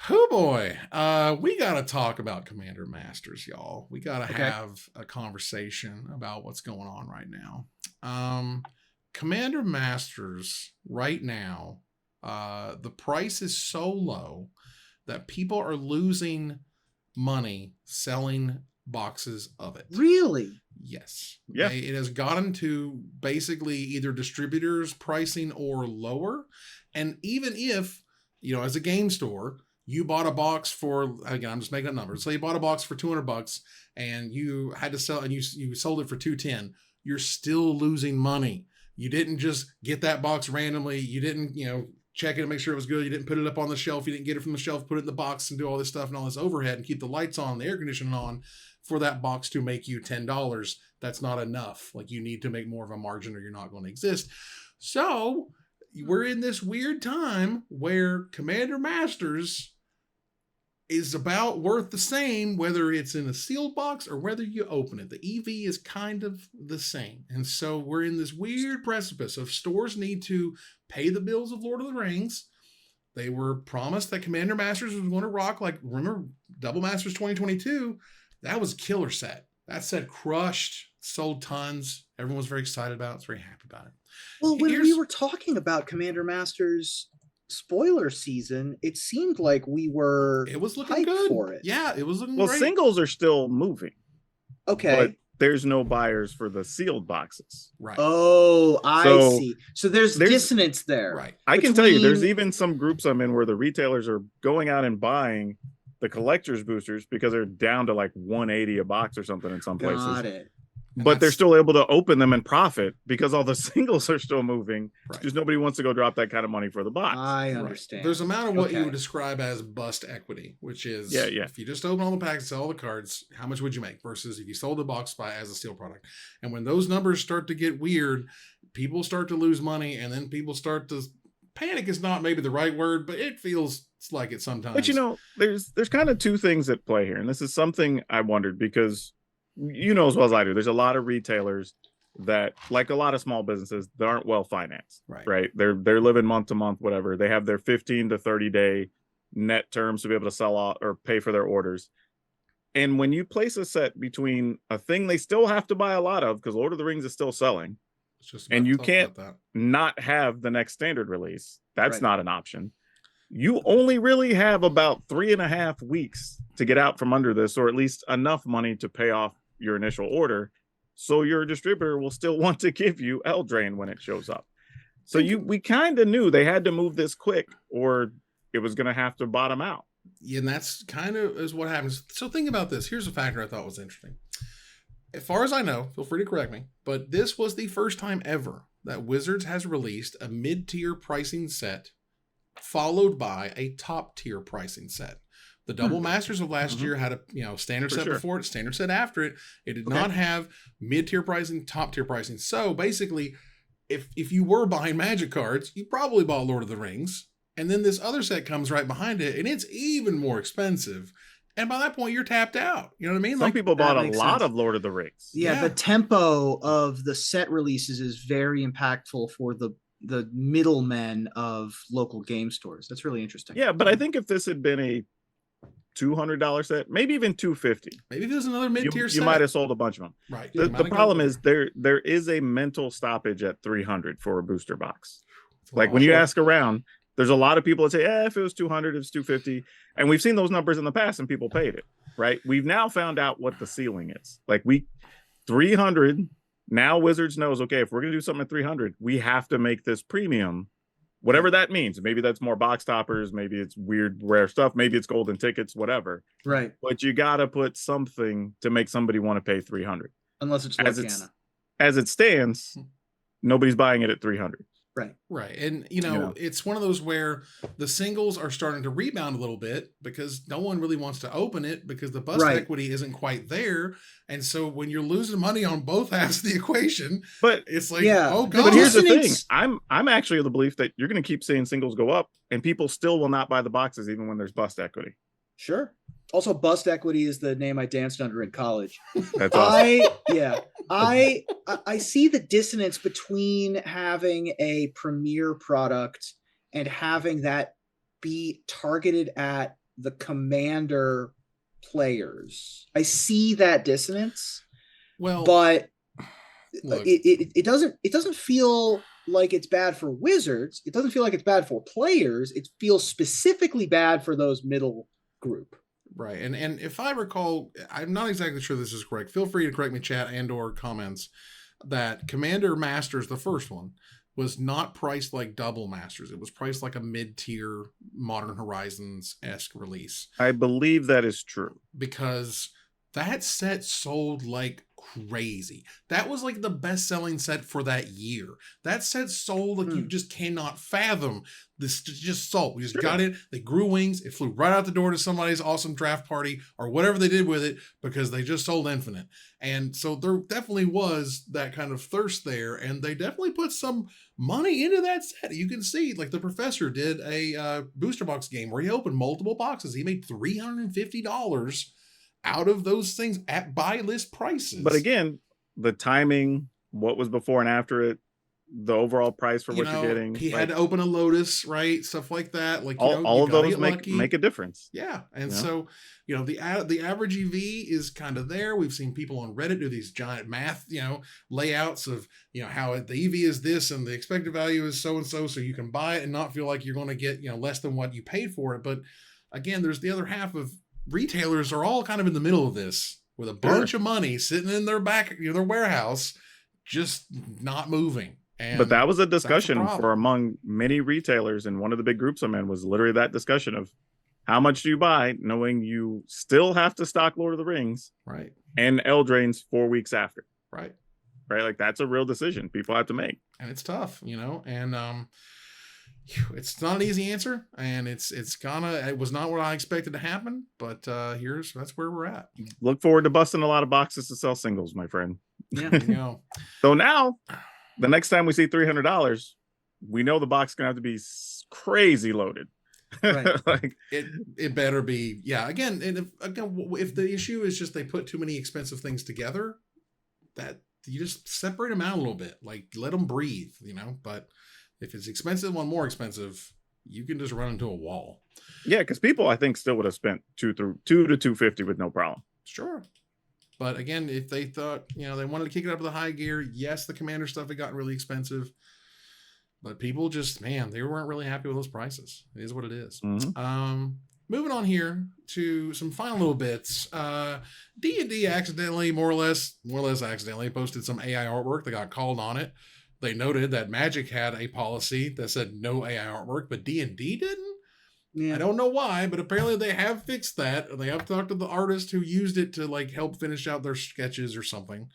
Oh boy, we got to talk about Commander Masters, y'all. We got to have a conversation about what's going on right now. Commander Masters right now, the price is so low that people are losing money selling boxes of it. Really? Yes. Yeah. It has gotten to basically either distributors pricing or lower. And even if, as a game store, you bought a box for, again, I'm just making up numbers. So you bought a box for $200 and you had to sell, and you sold it for $210. You're still losing money. You didn't just get that box randomly. You didn't, check it and make sure it was good. You didn't put it up on the shelf. You didn't get it from the shelf, put it in the box and do all this stuff and all this overhead and keep the lights on, the air conditioning on for that box to make you $10. That's not enough. Like, you need to make more of a margin or you're not going to exist. So we're in this weird time where Commander Masters is about worth the same, whether it's in a sealed box or whether you open it. The EV is kind of the same. And so we're in this weird precipice of stores need to pay the bills of Lord of the Rings. They were promised that Commander Masters was going to rock. Like, remember Double Masters 2022? That was a killer set. That set crushed, sold tons. Everyone was very excited about it. Was very happy about it. Well, when we were talking about Commander Masters spoiler season, it seemed like we were looking good for it. Yeah, it was looking great. Well, singles are still moving. Okay. But there's no buyers for the sealed boxes. Right. Oh, I see. So there's dissonance there. Right. I can tell you there's even some groups I'm in where the retailers are going out and buying the collector's boosters because they're down to like $180 a box or something in some places. Got it. but they're still able to open them and profit because all the singles are still moving. Right. Just nobody wants to go drop that kind of money for the box. I understand. Right. There's amount of what you would describe as bust equity, which is if you just open all the packs and sell all the cards, how much would you make? Versus if you sold the box buy as a steel product. And when those numbers start to get weird, people start to lose money, and then people start to panic is not maybe the right word, but it feels like it sometimes. But there's kind of two things at play here, and this is something I wondered because as well as I do, there's a lot of retailers that, like a lot of small businesses, that aren't well financed. Right? They're living month to month, whatever. They have their 15 to 30 day net terms to be able to sell out or pay for their orders. And when you place a set between a thing they still have to buy a lot of because Lord of the Rings is still selling, and you can't not have the next standard release, that's not an option. You only really have about 3.5 weeks to get out from under this, or at least enough money to pay off your initial order. So your distributor will still want to give you Eldraine when it shows up. So we kind of knew they had to move this quick or it was going to have to bottom out. Yeah, and that's kind of is what happens. So think about this. Here's a factor I thought was interesting. As far as I know, feel free to correct me, but this was the first time ever that Wizards has released a mid-tier pricing set followed by a top-tier pricing set. The Double Masters of last year had a standard set before it, standard set after it. It did not have mid-tier pricing, top-tier pricing. So basically, if you were buying Magic cards, you probably bought Lord of the Rings. And then this other set comes right behind it, and it's even more expensive. And by that point, you're tapped out. You know what I mean? Some people bought a lot of Lord of the Rings. Yeah, the tempo of the set releases is very impactful for the middlemen of local game stores. That's really interesting. Yeah, but I think if this had been a $200 set, maybe even $250, maybe if there's another mid-tier set, you might have sold a bunch of them. Right. The problem is there is a mental stoppage at 300 for a booster box. Like when you ask around, there's a lot of people that say, if it was 200, it's 250. And we've seen those numbers in the past and people paid it, right? We've now found out what the ceiling is. Like 300, now Wizards knows, okay, if we're going to do something at 300, we have to make this premium, whatever that means. Maybe that's more box toppers. Maybe it's weird, rare stuff. Maybe it's golden tickets, whatever. Right. But you got to put something to make somebody want to pay 300. Unless it's Lorcana. As it stands, nobody's buying it at 300. Right. And, it's one of those where the singles are starting to rebound a little bit because no one really wants to open it because the bust equity isn't quite there. And so when you're losing money on both halves of the equation, but it's like, oh, God. But here's the thing. I'm actually of the belief that you're going to keep seeing singles go up and people still will not buy the boxes even when there's bust equity. Sure. Also, bust equity is the name I danced under in college. That's awesome. I see the dissonance between having a premier product and having that be targeted at the Commander players. I see that dissonance. Well, but it doesn't feel like it's bad for Wizards. It doesn't feel like it's bad for players. It feels specifically bad for those middle group. Right. And if I recall, I'm not exactly sure this is correct. Feel free to correct me, chat and or comments, that Commander Masters, the first one, was not priced like Double Masters. It was priced like a mid-tier Modern Horizons-esque release. I believe that is true. Because that set sold like crazy. That was like the best-selling set for that year. That set sold like you just cannot fathom. This just sold. We just got it. They grew wings. It flew right out the door to somebody's awesome draft party or whatever they did with it because they just sold Infinite. And so there definitely was that kind of thirst there, and they definitely put some money into that set. You can see, like the professor did a booster box game where he opened multiple boxes. He made $350 out of those things at buy list prices. But again, the timing, what was before and after it, the overall price for what you're getting. He had to open a Lotus, right? Stuff like that. Like all of those make a difference. Yeah. And so, the average EV is kind of there. We've seen people on Reddit do these giant math, layouts of, how the EV is this and the expected value is so and so you can buy it and not feel like you're going to get, less than what you paid for it. But again, there's the other half of retailers are all kind of in the middle of this with a bunch of money sitting in their back, their warehouse, just not moving. But that was a discussion for among many retailers, and one of the big groups I'm in was literally that discussion of how much do you buy, knowing you still have to stock Lord of the Rings, right, and Eldraine's 4 weeks after. Right. Like that's a real decision people have to make. And it's tough, and it's not an easy answer, and it was not what I expected to happen, but that's where we're at. Look forward to busting a lot of boxes to sell singles, my friend. Yeah. So now the next time we see $300, we know the box is gonna have to be crazy loaded. Right. Like it better be. Yeah. Again, and if the issue is just they put too many expensive things together, that you just separate them out a little bit, like let them breathe, but if it's expensive, one more expensive, you can just run into a wall. Yeah, because people I think still would have spent $2 to $250 with no problem. Sure. But again, if they thought, they wanted to kick it up to the high gear, yes, the Commander stuff had gotten really expensive, but people just, they weren't really happy with those prices. It is what it is. Mm-hmm. Moving on here to some final little bits. D&D accidentally, more or less accidentally, posted some AI artwork. They got called on it. They noted that Magic had a policy that said no AI artwork, but D&D didn't. Yeah. I don't know why, but apparently they have fixed that. They have talked to the artist who used it to help finish out their sketches or something.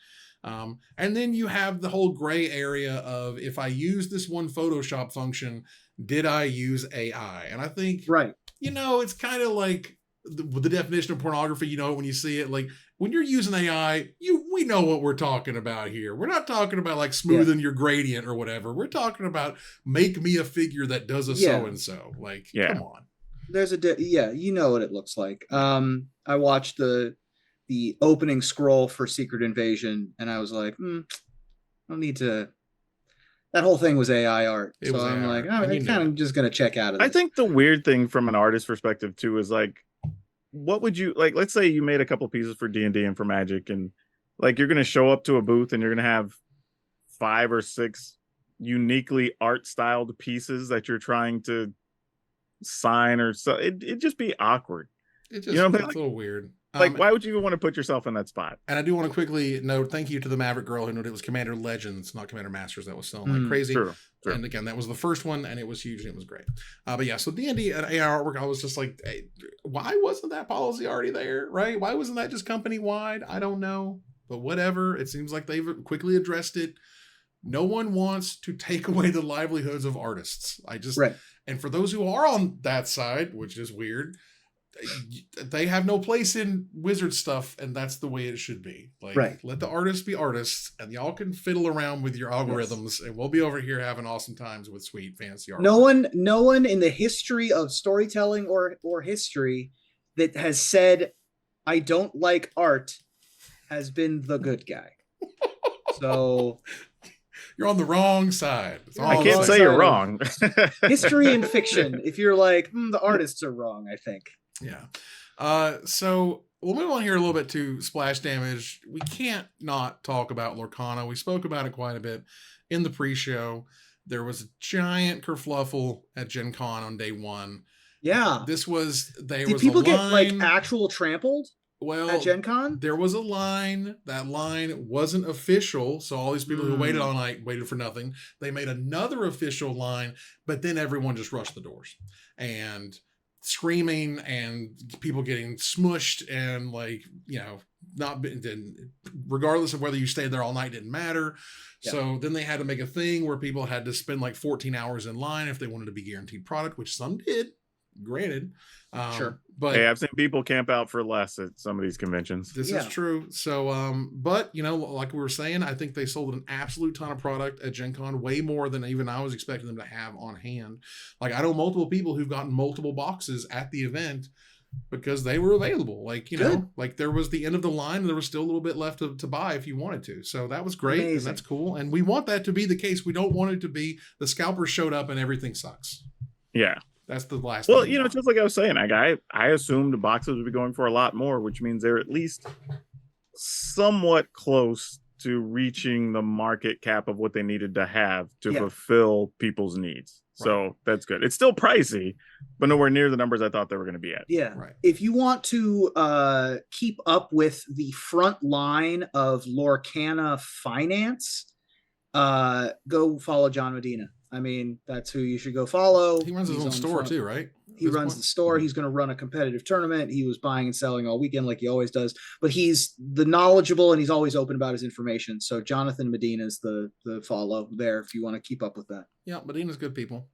And then you have the whole gray area of, if I use this one Photoshop function, did I use AI? And I think, right. It's kind of like the definition of pornography, when you see it, when you're using AI, we know what we're talking about here. We're not talking about smoothing your gradient or whatever. We're talking about make me a figure that does a so-and-so. Come on. There's you know what it looks like. I watched the opening scroll for Secret Invasion, and I was like, I don't need to. That whole thing was AI art. So I'm like, I'm kind of just going to check out of this. I think the weird thing from an artist perspective too is what would you let's say you made a couple pieces for D&D and for Magic, and you're going to show up to a booth and you're going to have 5 or 6 uniquely art styled pieces that you're trying to sign or so. It'd just be awkward. It's a little weird. Why would you even want to put yourself in that spot? And I do want to quickly note, thank you to the Maverick girl who noted it was Commander Legends, not Commander Masters, that was selling like crazy. True. And again, that was the first one, and it was huge, and it was great. But yeah, so D&D and AR artwork, I was just like, hey, why wasn't that policy already there, right? Why wasn't that just company-wide? I don't know. But whatever. It seems like they've quickly addressed it. No one wants to take away the livelihoods of artists. Right. And for those who are on that side, which is weird, they have no place in wizard stuff, and that's the way it should be. Let the artists be artists, and y'all can fiddle around with your algorithms, and we'll be over here having awesome times with sweet fancy art. No one in the history of storytelling or history that has said I don't like art has been the good guy. So you're on the wrong side. I can't say you're wrong. History and fiction. If you're like, the artists are wrong, I think. Yeah. So we'll move on here a little bit to splash damage. We can't not talk about Lorcana. We spoke about it quite a bit in the pre-show. There was a giant kerfluffle at Gen Con on day 1. Yeah. Did people get actual trampled? Well, at Gen Con? There was a line. That line wasn't official. So all these people who waited all night waited for nothing. They made another official line, but then everyone just rushed the doors. And screaming and people getting smushed and regardless of whether you stayed there all night didn't matter. Yeah. So then they had to make a thing where people had to spend 14 hours in line if they wanted to be guaranteed product, which some did, granted. Sure. But hey, I've seen people camp out for less at some of these conventions. This is true. So, but like we were saying, I think they sold an absolute ton of product at Gen Con, way more than even I was expecting them to have on hand. I know multiple people who've gotten multiple boxes at the event because they were available. There was the end of the line and there was still a little bit left to buy if you wanted to. So that was great. Amazing. And that's cool. And we want that to be the case. We don't want it to be the scalpers showed up and everything sucks. Yeah. That's the last. Well, just like I was saying, I assumed the boxes would be going for a lot more, which means they're at least somewhat close to reaching the market cap of what they needed to have to fulfill people's needs. Right. So that's good. It's still pricey, but nowhere near the numbers I thought they were going to be at. Yeah. Right. If you want to keep up with the front line of Lorcana finance, go follow John Medina. I mean, that's who you should go follow. He runs his own store too, right? He runs the store. He's going to run a competitive tournament. He was buying and selling all weekend like he always does. But he's the knowledgeable and he's always open about his information. So Jonathan Medina is the follow there if you want to keep up with that. Yeah, Medina's good people.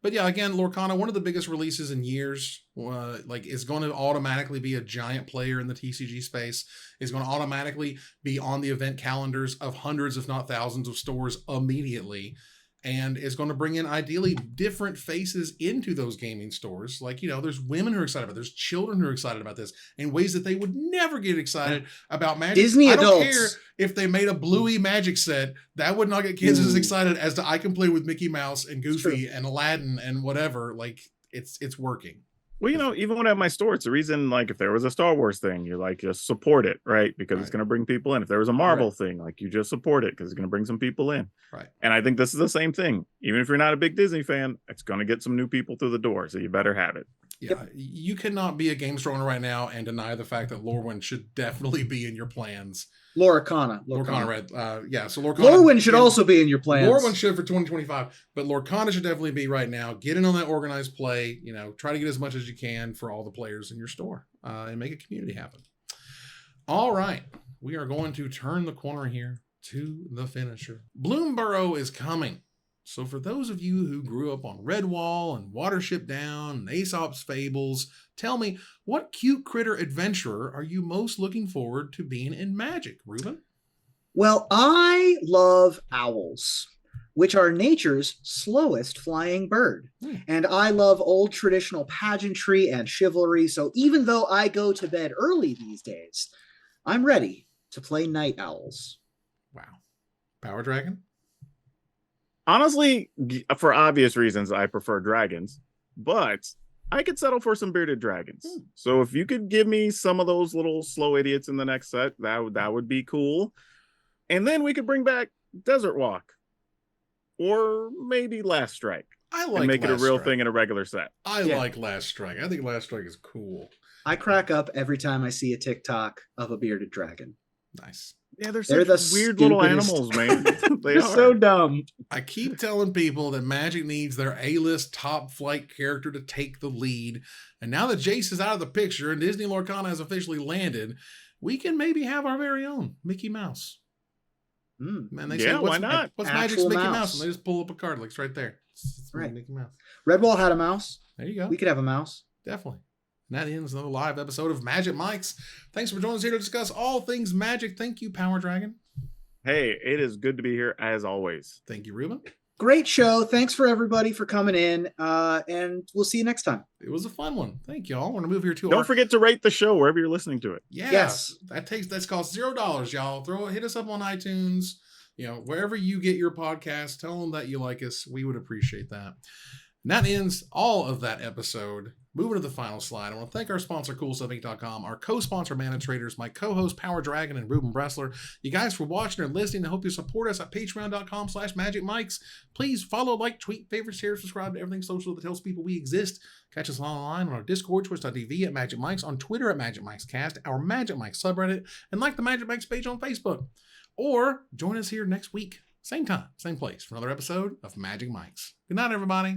But yeah, again, Lorcana, one of the biggest releases in years, is going to automatically be a giant player in the TCG space, is going to automatically be on the event calendars of hundreds, if not thousands of stores immediately. And is going to bring in ideally different faces into those gaming stores. Like, there's women who are excited about it. There's children who are excited about this in ways that they would never get excited about Magic. Disney I adults. don't care if they made a Bluey Magic set. That would not get kids as excited as I can play with Mickey Mouse and Goofy and Aladdin and whatever. Like, it's working. Well, even when I have my store, it's the reason, like, if there was a Star Wars thing, you just support it, right? Because it's going to bring people in. If there was a Marvel thing, like, you just support it because it's going to bring some people in. Right. And I think this is the same thing. Even if you're not a big Disney fan, it's going to get some new people through the door. So you better have it. Yeah. You cannot be a game store owner right now and deny the fact that Lorwyn should definitely be in your plans. Lorcana. Red. So Lorcana. Lorwyn should also be in your plans. Lorwyn should for 2025, but Lorcana should definitely be right now. Get in on that organized play. Try to get as much as you can for all the players in your store and make a community happen. All right. We are going to turn the corner here to the finisher. Bloomburrow is coming. So for those of you who grew up on Redwall and Watership Down and Aesop's Fables, tell me, what cute critter adventurer are you most looking forward to being in Magic, Ruben? Well, I love owls, which are nature's slowest flying bird. And I love old traditional pageantry and chivalry. So even though I go to bed early these days, I'm ready to play night owls. Wow. Power Dragon? Honestly, for obvious reasons, I prefer dragons, but I could settle for some bearded dragons. So if you could give me some of those little slow idiots in the next set, that would be cool. And then we could bring back Desert Walk or maybe Last Strike. And make it a real thing in a regular set. I like Last Strike. I think Last Strike is cool. I crack up every time I see a TikTok of a bearded dragon. Nice. Yeah, they're the weird little animals, man. They're so dumb. I keep telling people that Magic needs their A-list top flight character to take the lead. And now that Jace is out of the picture and Disney Lorcana has officially landed, we can maybe have our very own Mickey Mouse. Man, they say, why not? What's Magic's Mickey Mouse? And they just pull up a card like it's right there. It's right. Mickey Mouse. Redwall had a mouse. There you go. We could have a mouse. Definitely. And that ends another live episode of Magic Mics. Thanks for joining us here to discuss all things Magic. Thank you, Power Dragon. Hey, it is good to be here as always. Thank you, Ruben. Great show. Thanks for everybody for coming in. And we'll see you next time. It was a fun one. Thank you all. We're going to move here to Don't forget to rate the show wherever you're listening to it. Yeah. Yes. That's cost $0, y'all. Hit us up on iTunes. Wherever you get your podcast, tell them that you like us. We would appreciate that. And that ends all of that episode. Moving to the final slide, I want to thank our sponsor, CoolStuffInc.com, our co-sponsor, Mana Traders, my co-host, Power Dragon, and Ruben Bressler. You guys for watching and listening. I hope you support us at patreon.com/magicmics. Please follow, like, tweet, favorite, share, subscribe to everything social that tells people we exist. Catch us online on our Discord, twitch.tv at Magic Mics, on Twitter at Magic Mics Cast, our Magic Mics subreddit, and like the Magic Mics page on Facebook. Or join us here next week, same time, same place, for another episode of Magic Mics. Good night, everybody.